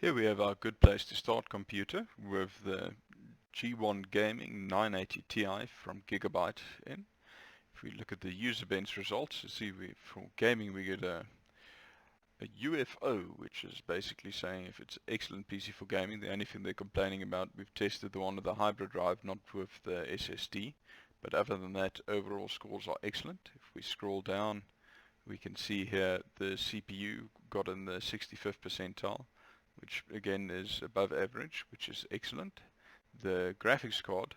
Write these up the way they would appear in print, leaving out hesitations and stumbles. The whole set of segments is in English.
Here we have our good place to start computer with the G1 Gaming 980 Ti from Gigabyte in. If we look at the user bench results, you see for gaming we get a UFO, which is basically saying if it's an excellent PC for gaming. The only thing they're complaining about, we've tested the one with the hybrid drive, not with the SSD, but other than that overall scores are excellent. If we scroll down, we can see here the CPU got in the 65th percentile, which again is above average, which is excellent. The graphics card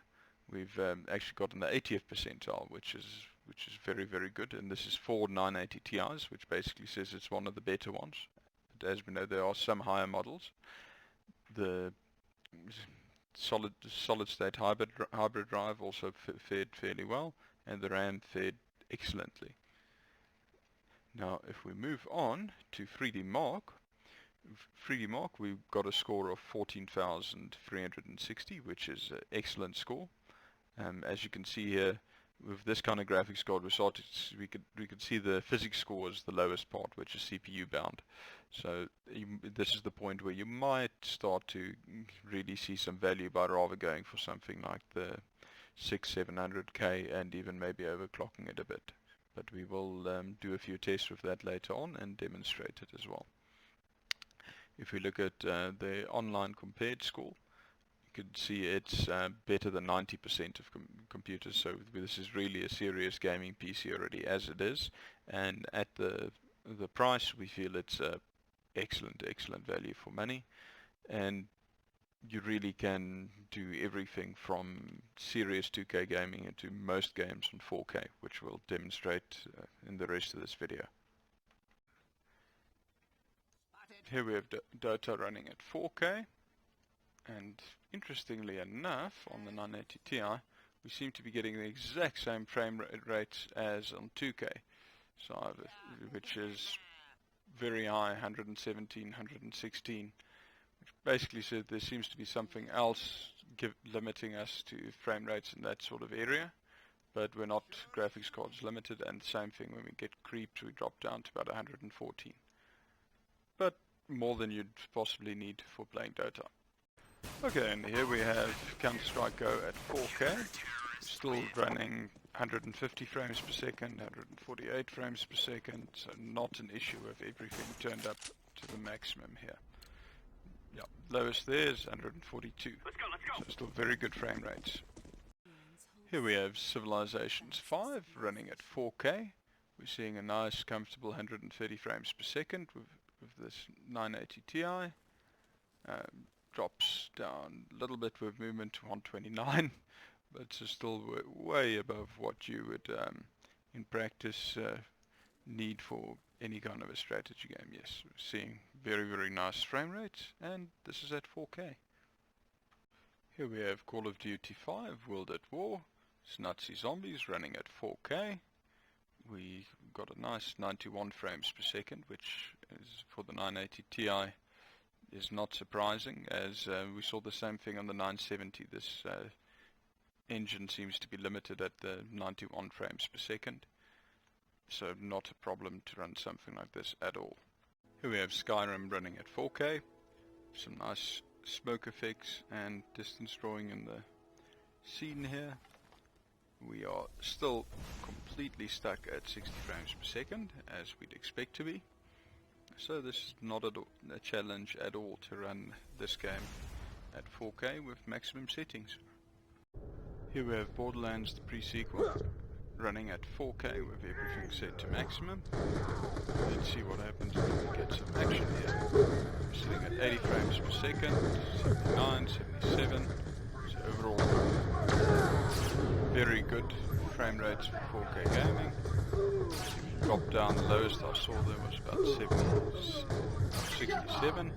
we've actually got in the 80th percentile, which is very, very good, and this is for 980 Ti's, which basically says it's one of the better ones. But as we know, there are some higher models. The solid state hybrid drive also fared fairly well, and the RAM fared excellently. Now if we move on to 3D Mark, we got a score of 14,360, which is an excellent score. As you can see here, with this kind of graphics card, we could see the physics score is the lowest part, which is CPU bound. So this is the point where you might start to really see some value by rather going for something like the 600-700K and even maybe overclocking it a bit. But we will do a few tests with that later on and demonstrate it as well. If we look at the online compared score, you can see it's better than 90% of computers, so this is really a serious gaming PC already as it is, and at the price we feel it's excellent value for money, and you really can do everything from serious 2K gaming into most games on 4K, which we'll demonstrate in the rest of this video. Here we have Dota running at 4K, and interestingly enough, on the 980 Ti, we seem to be getting the exact same frame rates as on 2K, so which is very high, 117, 116. Which basically says there seems to be something else limiting us to frame rates in that sort of area, but we're not graphics cards limited, and the same thing when we get creeps, we drop down to about 114. But more than you'd possibly need for playing Dota. Okay, and here we have Counter-Strike Go at 4K, still running 150 frames per second, 148 frames per second, so not an issue with everything turned up to the maximum here. Yeah, lowest there is 142. Let's go. So still very good frame rates. Here we have Civilizations 5 running at 4K. We're seeing a nice, comfortable 130 frames per second with this 980 Ti. Drops down a little bit with movement to 129, but it's still way above what you would, in practice, need for any kind of a strategy game. Yes, we're seeing very nice frame rates, and this is at 4K. Here we have Call of Duty 5 World at War. It's Nazi zombies running at 4K. We got a nice 91 frames per second, which is for the 980 Ti is not surprising, as we saw the same thing on the 970. This engine seems to be limited at the 91 frames per second, so not a problem to run something like this at all. Here we have Skyrim running at 4K, some nice smoke effects and distance drawing in the scene here. We are still completely stuck at 60 frames per second, as we'd expect to be. So this is not a challenge at all to run this game at 4K with maximum settings. Here we have Borderlands the pre-sequel running at 4K with everything set to maximum. Let's see what happens when we get some action here. We're sitting at 80 frames per second, 79, 77. So overall, very good frame rates for 4K gaming. Drop down, the lowest I saw there was about 67,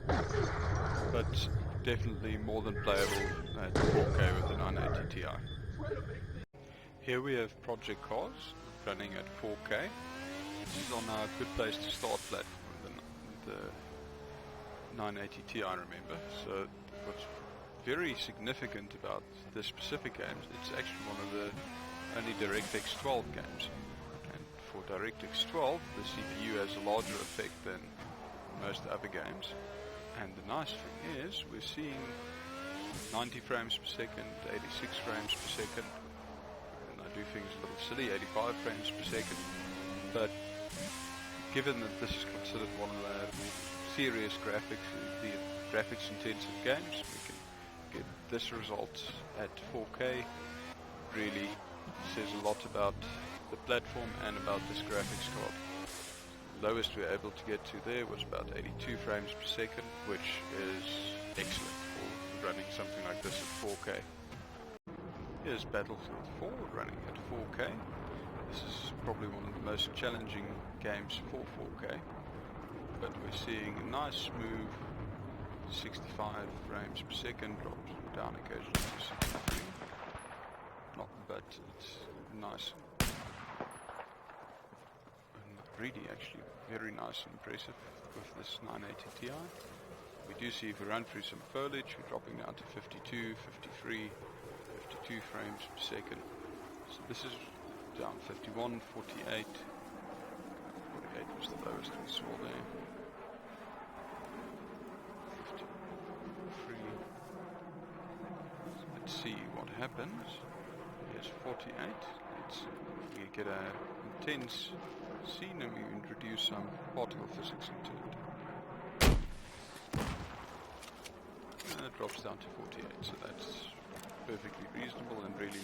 but definitely more than playable at 4K with the 980 Ti. Here we have Project Cars running at 4K. This is on our good place to start platform, the 980 Ti, remember. So what's very significant about this specific game, it's actually one of the only DirectX 12 games. For DirectX 12, the CPU has a larger effect than most other games, And the nice thing is we're seeing 90 frames per second, 86 frames per second, and I do things a little silly, 85 frames per second, but given that this is considered one of the serious the graphics intensive games, we can get this result at 4K. Really says a lot about the platform and about this graphics card. The lowest we were able to get to there was about 82 frames per second, which is excellent for running something like this at 4K. Here's Battlefield 4 running at 4K. This is probably one of the most challenging games for 4K, but we're seeing a nice smooth 65 frames per second, drops down occasionally to 63. But it's nice and really actually very nice and impressive with this 980 Ti. We do see if we run through some foliage, we're dropping down to 52, 53, 52 frames per second. So this is down 51, 48. 48 was the lowest we saw there. 53. So let's see what happens. Here's 48. We get a intense scene and we introduce some particle physics into it. And it drops down to 48, so that's perfectly reasonable and really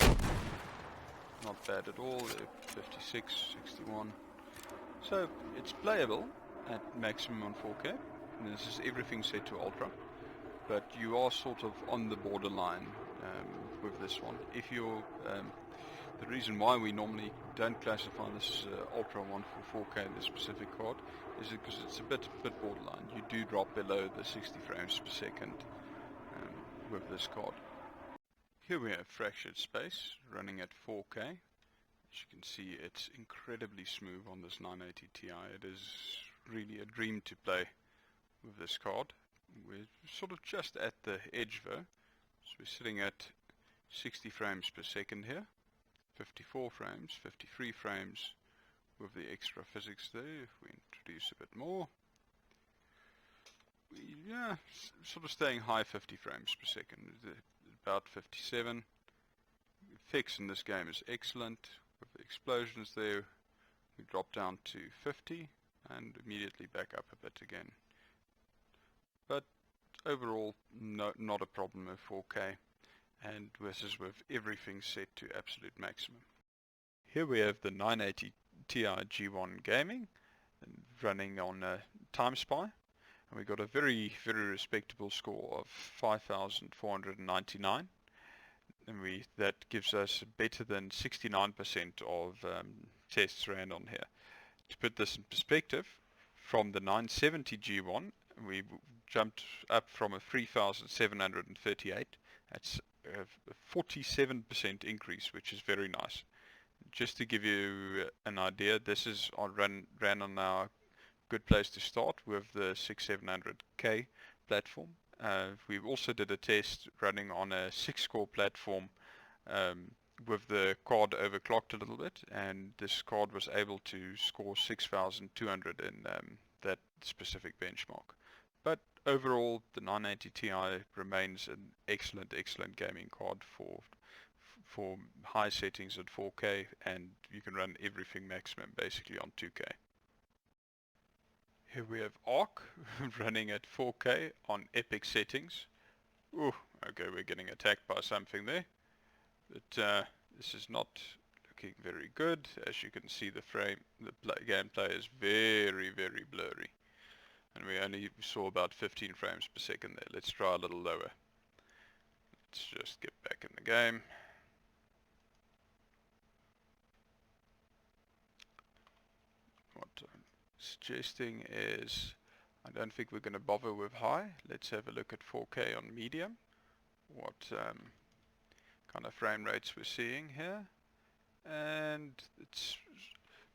not bad at all. 56, 61. So it's playable at maximum on 4K. And this is everything set to ultra, but you are sort of on the borderline with this one. If you're the reason why we normally don't classify this ultra one for 4K, this specific card, is because it's a bit borderline. You do drop below the 60 frames per second with this card. Here we have Fractured Space running at 4K. As you can see, it's incredibly smooth on this 980 Ti. It is really a dream to play with this card. We're sort of just at the edge though, so we're sitting at 60 frames per second here, 54 frames, 53 frames with the extra physics there. If we introduce a bit more, yeah, sort of staying high 50 frames per second, about 57. Effects in this game is excellent. With the explosions there, we drop down to 50 and immediately back up a bit again. But overall, not a problem with 4K, and this is with everything set to absolute maximum. Here we have the 980 Ti G1 Gaming running on TimeSpy, and we got a very respectable score of 5,499, and that gives us better than 69% of tests ran on here. To put this in perspective, from the 970 G1 we jumped up from a 3,738. That's a 47% increase, which is very nice. Just to give you an idea, this is ran on our good place to start with the 6700K platform. We also did a test running on a 6-core platform with the card overclocked a little bit, and this card was able to score 6,200 in that specific benchmark. But overall, the 980 Ti remains an excellent gaming card for high settings at 4K, and you can run everything maximum basically on 2K. Here we have Arc running at 4K on epic settings. Ooh, okay, we're getting attacked by something there. But this is not looking very good. As you can see, the gameplay is very blurry. And we only saw about 15 frames per second there. Let's try a little lower. Let's just get back in the game. What I'm suggesting is, I don't think we're going to bother with high. Let's have a look at 4K on medium. What kind of frame rates we're seeing here. And it's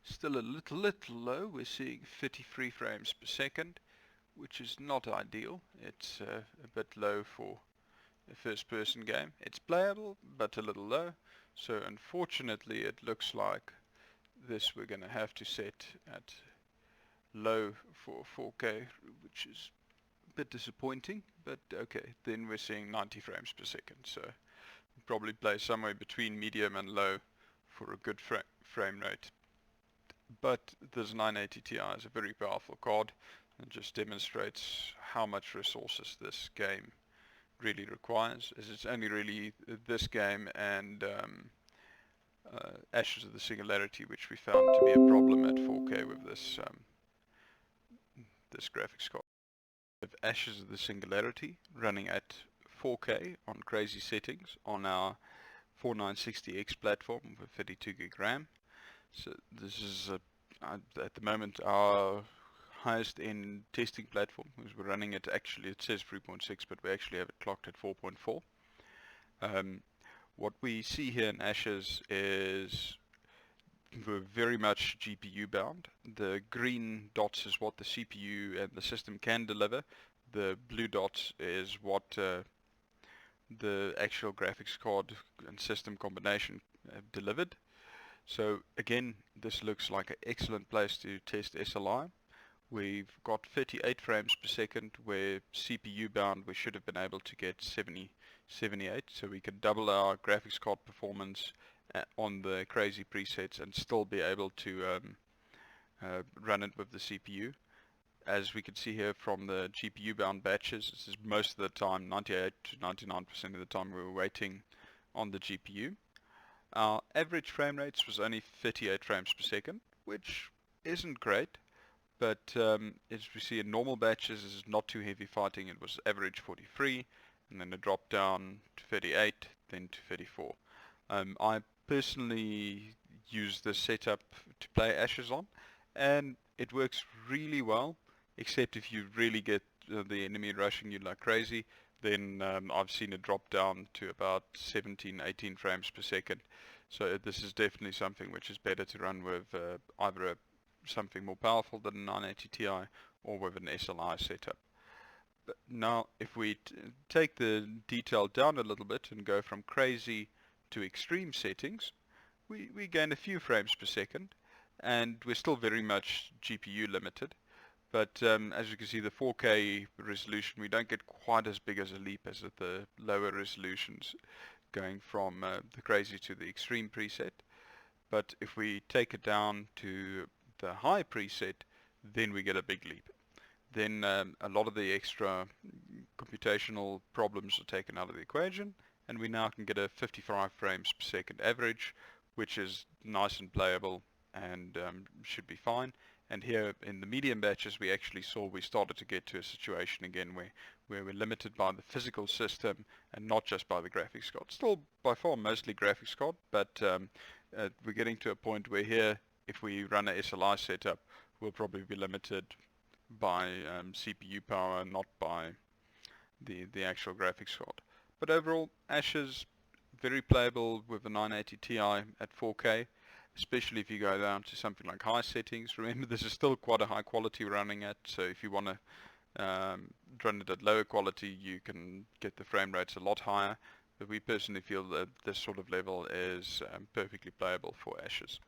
still a little low. We're seeing 33 frames per second, which is not ideal. It's a bit low for a first-person game. It's playable, but a little low. So unfortunately, it looks like this we're going to have to set at low for 4K, which is bit disappointing, but okay, then we're seeing 90 frames per second, so probably play somewhere between medium and low for a good frame rate. But this 980 Ti is a very powerful card and just demonstrates how much resources this game really requires, as it's only really this game and Ashes of the Singularity which we found to be a problem at 4K with this graphics card. With Ashes of the Singularity running at 4K on crazy settings on our 4960X platform with 32 gig RAM. So this is at the moment our highest end testing platform, because we're running it, actually it says 3.6 but we actually have it clocked at 4.4. What we see here in Ashes is we're very much GPU bound. The green dots is what the CPU and the system can deliver. The blue dots is what the actual graphics card and system combination have delivered. So again, this looks like an excellent place to test SLI. We've got 38 frames per second, where CPU bound we should have been able to get 78, so we can double our graphics card performance on the crazy presets and still be able to run it with the CPU. As we can see here from the GPU bound batches, this is most of the time, 98 to 99% of the time we were waiting on the GPU. Our average frame rates was only 38 frames per second, which isn't great, but as we see in normal batches, this is not too heavy fighting. It was average 43, and then it dropped down to 38, then to 34. I personally use this setup to play Ashes on, and it works really well, except if you really get the enemy rushing you like crazy, then I've seen it drop down to about 17, 18 frames per second. So this is definitely something which is better to run with either something more powerful than a 980 Ti or with an SLI setup. But now if we take the detail down a little bit and go from crazy to extreme settings, we gain a few frames per second, and we're still very much GPU limited. But as you can see, the 4K resolution, we don't get quite as big as a leap as at the lower resolutions, going from the crazy to the extreme preset. But if we take it down to the high preset, then we get a big leap. Then a lot of the extra computational problems are taken out of the equation, and we now can get a 55 frames per second average, which is nice and playable and should be fine. And here in the medium batches, we actually saw we started to get to a situation again where we're limited by the physical system and not just by the graphics card. Still by far mostly graphics card, but we're getting to a point where here, if we run a SLI setup, we'll probably be limited by CPU power, not by the actual graphics card. But overall, Ashes very playable with the 980 Ti at 4K. Especially if you go down to something like high settings. Remember, this is still quite a high quality running at, so if you want to run it at lower quality, you can get the frame rates a lot higher. But we personally feel that this sort of level is perfectly playable for Ashes.